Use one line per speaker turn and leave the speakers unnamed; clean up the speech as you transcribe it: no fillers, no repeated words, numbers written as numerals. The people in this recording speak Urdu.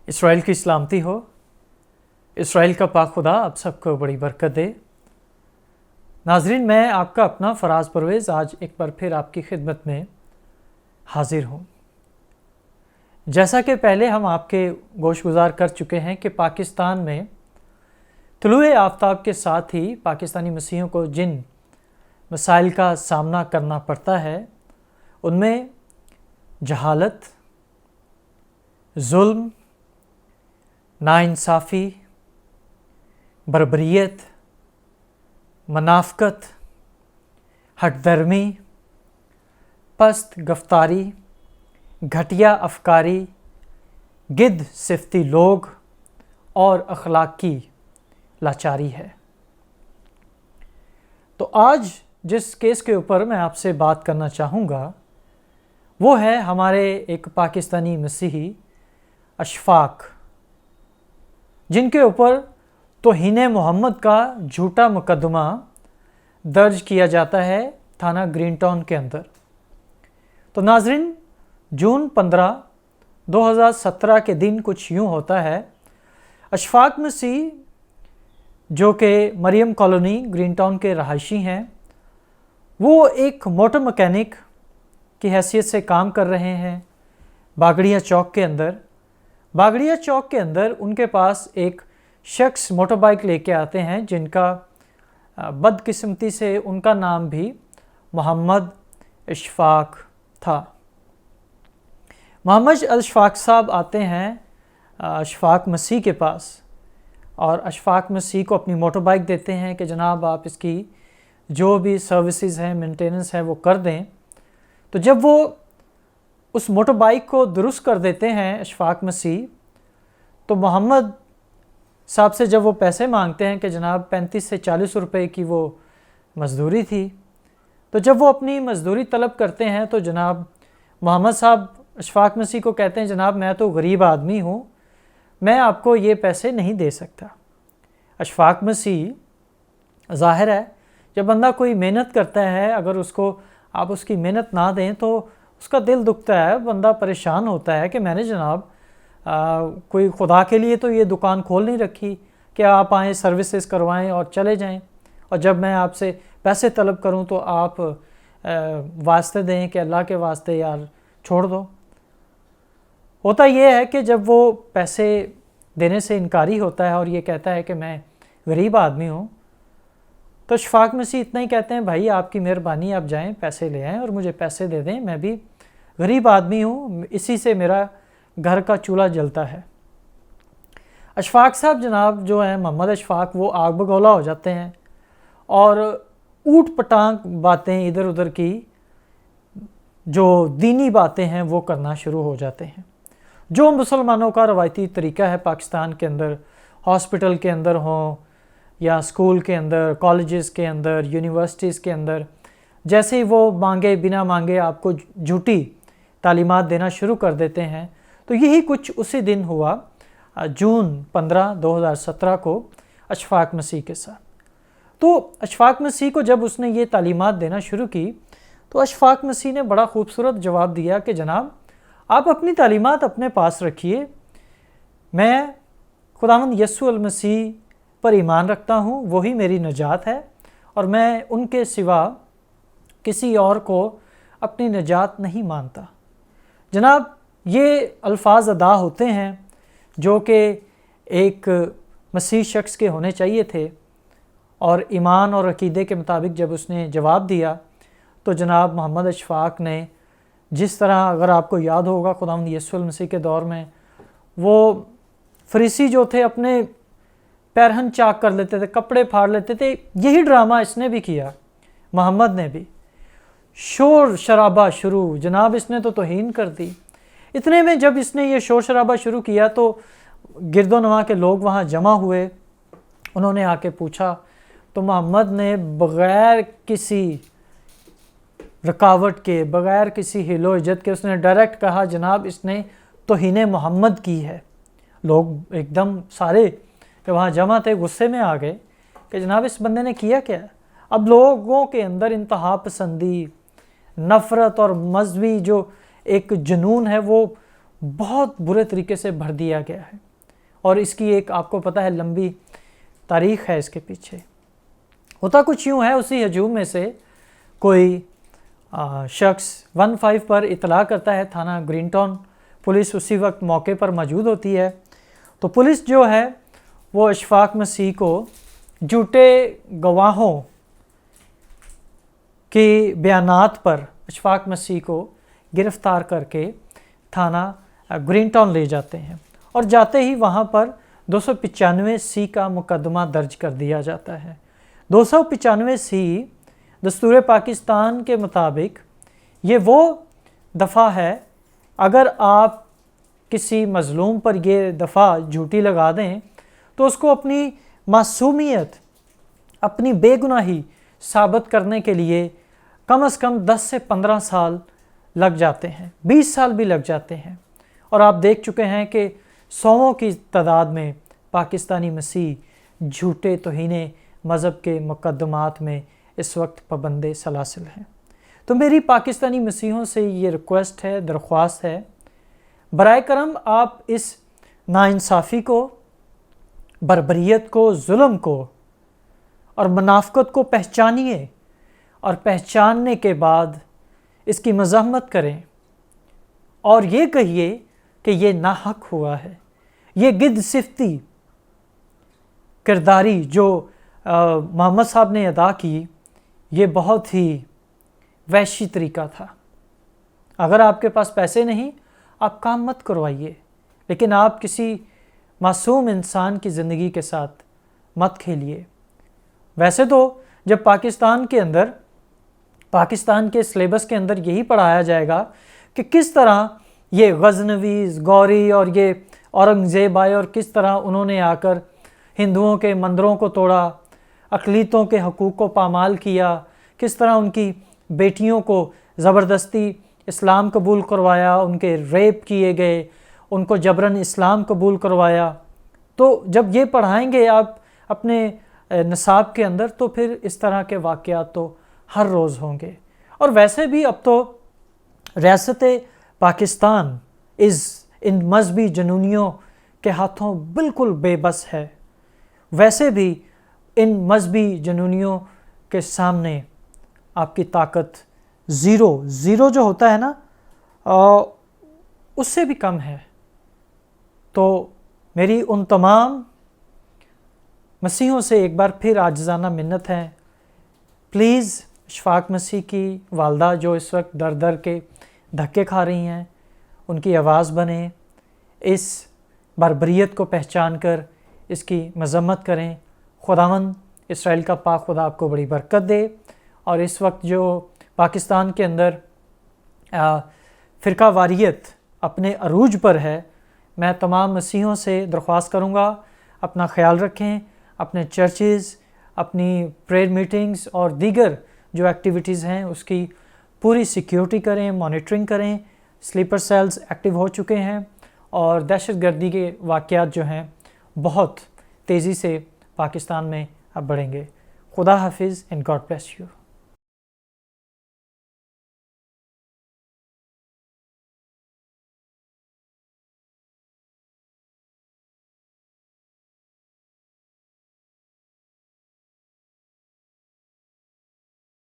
اسرائیل کی سلامتی ہو۔ اسرائیل کا پاک خدا آپ سب کو بڑی برکت دے۔ ناظرین، میں آپ کا اپنا فراز پرویز آج ایک بار پھر آپ کی خدمت میں حاضر ہوں۔ جیسا کہ پہلے ہم آپ کے گوش گزار کر چکے ہیں کہ پاکستان میں طلوع آفتاب کے ساتھ ہی پاکستانی مسیحیوں کو جن مسائل کا سامنا کرنا پڑتا ہے ان میں جہالت، ظلم، ناانصافی، بربریت، منافقت، ہٹ درمی، پست گفتاری، گھٹیا افکاری، گدھ صفتی لوگ اور اخلاقی لاچاری ہے۔ تو آج جس کیس کے اوپر میں آپ سے بات کرنا چاہوں گا وہ ہے ہمارے ایک پاکستانی مسیحی اشفاق، جن کے اوپر توہین محمد کا جھوٹا مقدمہ درج کیا جاتا ہے تھانہ گرین ٹاؤن کے اندر۔ تو ناظرین، جون 15، 2017 کے دن کچھ یوں ہوتا ہے۔ اشفاق مسیح جو کہ مریم کالونی گرین ٹاؤن کے رہائشی ہیں، وہ ایک موٹر مکینک کی حیثیت سے کام کر رہے ہیں باگڑیا چوک کے اندر۔ باگڑیا چوک کے اندر ان کے پاس ایک شخص موٹر بائک لے کے آتے ہیں جن کا بدقسمتی سے ان کا نام بھی محمد اشفاق تھا۔ محمد اشفاق صاحب آتے ہیں اشفاق مسیح کے پاس اور اشفاق مسیح کو اپنی موٹر بائک دیتے ہیں کہ جناب آپ اس کی جو بھی سروسز ہیں، مینٹیننس ہے، وہ کر دیں۔ تو جب وہ اس موٹر بائک کو درست کر دیتے ہیں اشفاق مسیح، تو محمد صاحب سے جب وہ پیسے مانگتے ہیں کہ جناب 35 سے 40 روپے کی وہ مزدوری تھی، تو جب وہ اپنی مزدوری طلب کرتے ہیں تو جناب محمد صاحب اشفاق مسیح کو کہتے ہیں جناب میں تو غریب آدمی ہوں، میں آپ کو یہ پیسے نہیں دے سکتا۔ اشفاق مسیح، ظاہر ہے جب بندہ کوئی محنت کرتا ہے، اگر اس کو آپ اس کی محنت نہ دیں تو اس کا دل دکھتا ہے، بندہ پریشان ہوتا ہے کہ میں نے جناب کوئی خدا کے لیے تو یہ دکان کھول نہیں رکھی کہ آپ آئیں، سروسز کروائیں اور چلے جائیں، اور جب میں آپ سے پیسے طلب کروں تو آپ واسطے دیں کہ اللہ کے واسطے یار چھوڑ دو۔ ہوتا یہ ہے کہ جب وہ پیسے دینے سے انکاری ہوتا ہے اور یہ کہتا ہے کہ میں غریب آدمی ہوں، تو اشفاق مسیح اتنا ہی کہتے ہیں بھائی آپ کی مہربانی، آپ جائیں پیسے لے آئیں اور مجھے پیسے دے دیں، میں بھی غریب آدمی ہوں، اسی سے میرا گھر کا چولہا جلتا ہے۔ اشفاق صاحب جناب جو ہیں محمد اشفاق، وہ آگ بگولا ہو جاتے ہیں اور اوٹ پٹانگ باتیں ادھر ادھر کی جو دینی باتیں ہیں وہ کرنا شروع ہو جاتے ہیں، جو مسلمانوں کا روایتی طریقہ ہے پاکستان کے اندر، ہاسپٹل کے اندر ہوں یا اسکول کے اندر، کالجز کے اندر، یونیورسٹیز کے اندر، جیسے ہی وہ مانگے بنا مانگے آپ کو جھوٹی تعلیمات دینا شروع کر دیتے ہیں۔ تو یہی کچھ اسی دن ہوا جون 15، 2017 کو اشفاق مسیح کے ساتھ۔ تو اشفاق مسیح کو جب اس نے یہ تعلیمات دینا شروع کی تو اشفاق مسیح نے بڑا خوبصورت جواب دیا کہ جناب آپ اپنی تعلیمات اپنے پاس رکھیے، میں خداوند یسوع المسیح پر ایمان رکھتا ہوں، وہی میری نجات ہے، اور میں ان کے سوا کسی اور کو اپنی نجات نہیں مانتا۔ جناب یہ الفاظ ادا ہوتے ہیں جو کہ ایک مسیح شخص کے ہونے چاہیے تھے، اور ایمان اور عقیدے کے مطابق جب اس نے جواب دیا تو جناب محمد اشفاق نے جس طرح، اگر آپ کو یاد ہوگا خداوند یسوع المسیح کے دور میں وہ فریسی جو تھے اپنے پیرہن چاک کر لیتے تھے، کپڑے پھاڑ لیتے تھے، یہی ڈرامہ اس نے بھی کیا، محمد نے بھی شور شرابہ شروع، جناب اس نے تو توہین کر دی۔ اتنے میں جب اس نے یہ شور شرابہ شروع کیا تو گرد و نواح کے لوگ وہاں جمع ہوئے، انہوں نے آ کے پوچھا، تو محمد نے بغیر کسی رکاوٹ کے، بغیر کسی ہیل و عجت کے، اس نے ڈائریکٹ کہا جناب اس نے توہین محمد کی ہے۔ لوگ ایک دم سارے کہ وہاں جمع تھے غصے میں آ گئے کہ جناب اس بندے نے کیا کیا ہے۔ اب لوگوں کے اندر انتہا پسندی، نفرت اور مذہبی جو ایک جنون ہے وہ بہت برے طریقے سے بھر دیا گیا ہے، اور اس کی ایک آپ کو پتہ ہے لمبی تاریخ ہے اس کے پیچھے۔ ہوتا کچھ یوں ہے، اسی ہجوم میں سے کوئی شخص 15 پر اطلاع کرتا ہے، تھانہ گرین ٹاؤن پولیس اسی وقت موقع پر موجود ہوتی ہے، تو پولیس جو ہے وہ اشفاق مسیح کو جھوٹے گواہوں کے بیانات پر اشفاق مسیح کو گرفتار کر کے تھانہ گرین ٹاؤن لے جاتے ہیں، اور جاتے ہی وہاں پر 295C کا مقدمہ درج کر دیا جاتا ہے۔ 295C دستور پاکستان کے مطابق یہ وہ دفعہ ہے، اگر آپ کسی مظلوم پر یہ دفعہ جھوٹی لگا دیں تو اس کو اپنی معصومیت، اپنی بے گناہی ثابت کرنے کے لیے کم از کم 10 سے 15 سال لگ جاتے ہیں، 20 سال بھی لگ جاتے ہیں، اور آپ دیکھ چکے ہیں کہ سووں کی تعداد میں پاکستانی مسیح جھوٹے توہین مذہب کے مقدمات میں اس وقت پابند سلاسل ہیں۔ تو میری پاکستانی مسیحوں سے یہ ریکویسٹ ہے، درخواست ہے، برائے کرم آپ اس ناانصافی کو، بربریت کو، ظلم کو اور منافقت کو پہچانیے، اور پہچاننے کے بعد اس کی مذمت کریں، اور یہ کہیے کہ یہ ناحق ہوا ہے۔ یہ گد صفتی کرداری جو محمد صاحب نے ادا کی، یہ بہت ہی وحشی طریقہ تھا۔ اگر آپ کے پاس پیسے نہیں، آپ کام مت کروائیے، لیکن آپ کسی معصوم انسان کی زندگی کے ساتھ مت کھیلیے۔ ویسے تو جب پاکستان کے اندر، پاکستان کے سلیبس کے اندر یہی پڑھایا جائے گا کہ کس طرح یہ غزنویز، غوری اور یہ اورنگزیب آئے، اور کس طرح انہوں نے آ کر ہندوؤں کے مندروں کو توڑا، اقلیتوں کے حقوق کو پامال کیا، کس طرح ان کی بیٹیوں کو زبردستی اسلام قبول کروایا، ان کے ریپ کیے گئے، ان کو جبراً اسلام قبول کروایا۔ تو جب یہ پڑھائیں گے آپ اپنے نصاب کے اندر، تو پھر اس طرح کے واقعات تو ہر روز ہوں گے۔ اور ویسے بھی اب تو ریاست پاکستان ان مذہبی جنونیوں کے ہاتھوں بالکل بے بس ہے۔ ویسے بھی ان مذہبی جنونیوں کے سامنے آپ کی طاقت زیرو جو ہوتا ہے نا، اس سے بھی کم ہے۔ تو میری ان تمام مسیحوں سے ایک بار پھر عاجزانہ منت ہے، پلیز اشفاق مسیح کی والدہ جو اس وقت در در کے دھکے کھا رہی ہیں، ان کی آواز بنیں، اس بربریت کو پہچان کر اس کی مذمت کریں۔ خداوند اسرائیل کا پاک خدا آپ کو بڑی برکت دے۔ اور اس وقت جو پاکستان کے اندر فرقہ واریت اپنے عروج پر ہے، میں تمام مسیحوں سے درخواست کروں گا، اپنا خیال رکھیں، اپنے چرچز، اپنی پریئر میٹنگز اور دیگر جو ایکٹیویٹیز ہیں اس کی پوری سیکیورٹی کریں، مانیٹرنگ کریں۔ سلیپر سیلز ایکٹیو ہو چکے ہیں، اور دہشت گردی کے واقعات جو ہیں بہت تیزی سے پاکستان میں اب بڑھیں گے۔ خدا حافظ، اینڈ گاڈ بلیس یو۔